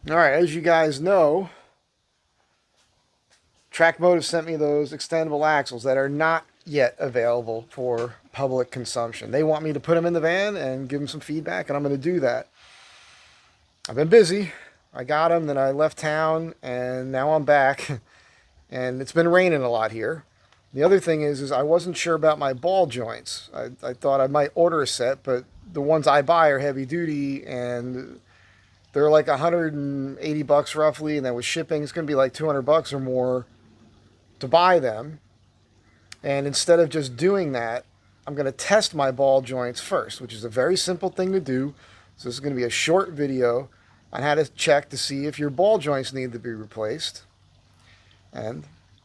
All right, as you guys know, Track Motive sent me those extendable axles that are not yet available for public consumption. They want me to put them in the van and give them some feedback, and I'm going to do that. I've been busy. I got them, then I left town, and now I'm back. And it's been raining a lot here. The other thing is I wasn't sure about my ball joints. I thought I might order a set, but the ones I buy are heavy duty, and they're like 180 bucks roughly, and then with shipping, it's going to be like 200 bucks or more to buy them. And instead of just doing that, I'm going to test my ball joints first, which is a very simple thing to do. So this is going to be a short video on how to check to see if your ball joints need to be replaced. And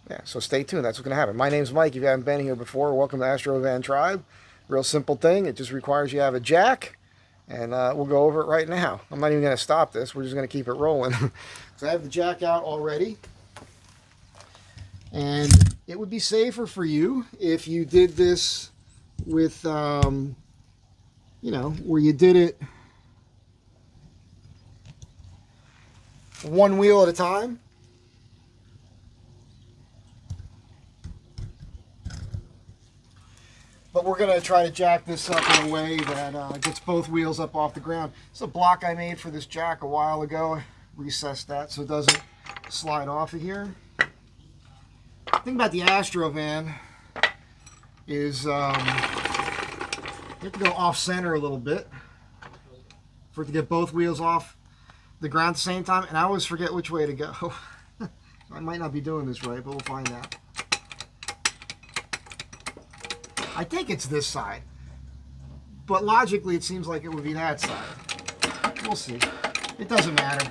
yeah, so stay tuned. That's what's going to happen. My name's Mike. If you haven't been here before, welcome to astrovantribe. Real simple thing. It just requires you have a jack, and we'll go over it right now. I'm not even going to stop this. We're just going to keep it rolling. So I have the jack out already. And it would be safer for you if you did this with, you know, where you did it one wheel at a time. But we're going to try to jack this up in a way that gets both wheels up off the ground. It's a block I made for this jack a while ago. I recessed that so it doesn't slide off of here. The thing about the Astrovan is you have to go off center a little bit for it to get both wheels off the ground at the same time, and I always forget which way to go. I might not be doing this right, but we'll find out. I think it's this side, but logically it seems like it would be that side. We'll see. It doesn't matter.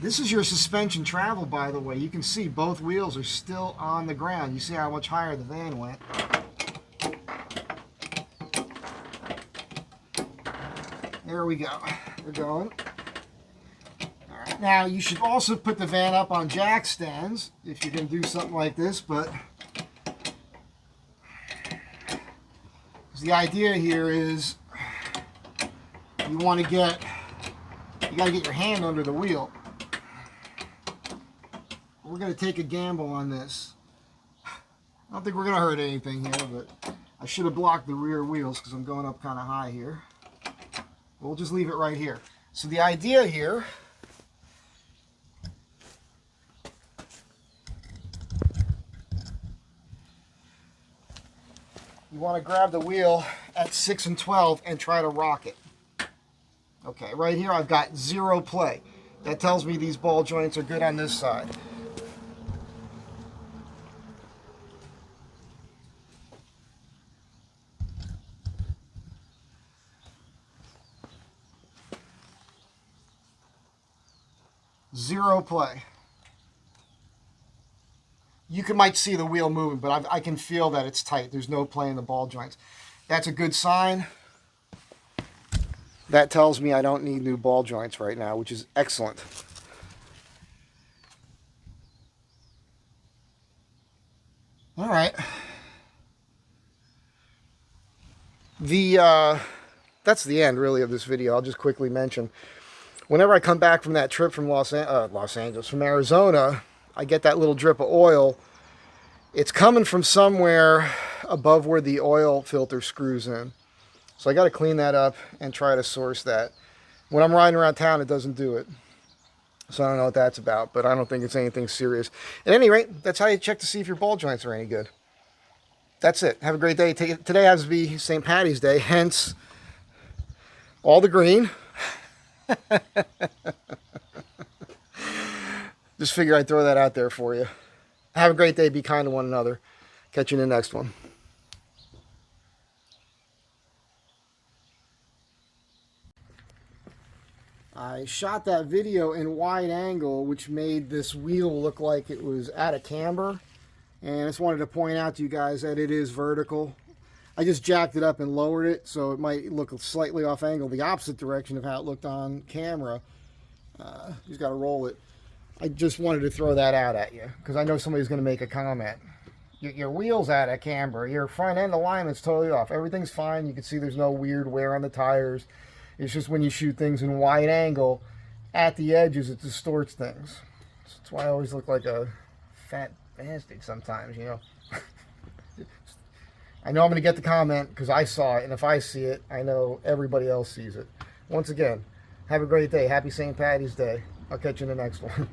This is your suspension travel, by the way. You can see both wheels are still on the ground. You see how much higher the van went. There we go. We're going. All right. Now, you should also put the van up on jack stands if you're going to do something like this, but the idea here is you got to get your hand under the wheel. We're going to take a gamble on this. I don't think we're going to hurt anything here, but I should have blocked the rear wheels because I'm going up kind of high here. We'll just leave it right here. So the idea here you want to grab the wheel at 6 and 12 and try to rock it. Okay, right here I've got 0 play. That tells me these ball joints are good on this side. Zero play. You might see the wheel moving, but I can feel that it's tight. There's no play in the ball joints. That's a good sign. That tells me I don't need new ball joints right now, which is excellent. All right. That's the end, really, of this video. I'll just quickly mention, whenever I come back from that trip from from Arizona, I get that little drip of oil. It's coming from somewhere above where the oil filter screws in. So I got to clean that up and try to source that. When I'm riding around town, it doesn't do it. So I don't know what that's about, but I don't think it's anything serious. At any rate, that's how you check to see if your ball joints are any good. That's it. Have a great day. Today happens to be St. Patty's Day, hence all the green. Just figure I'd throw that out there for you. Have a great day. Be kind to one another. Catch you in the next one. I shot that video in wide angle, which made this wheel look like it was out of camber. And I just wanted to point out to you guys that it is vertical. I just jacked it up and lowered it, so it might look slightly off angle, the opposite direction of how it looked on camera. You just got to roll it. I just wanted to throw that out at you, because I know somebody's going to make a comment. Your wheel's out of camber. Your front end alignment's totally off. Everything's fine. You can see there's no weird wear on the tires. It's just when you shoot things in wide angle at the edges, it distorts things. That's why I always look like a fat bastard sometimes, you know. I know I'm going to get the comment because I saw it, and if I see it, I know everybody else sees it. Once again, have a great day. Happy St. Patty's Day. I'll catch you in the next one.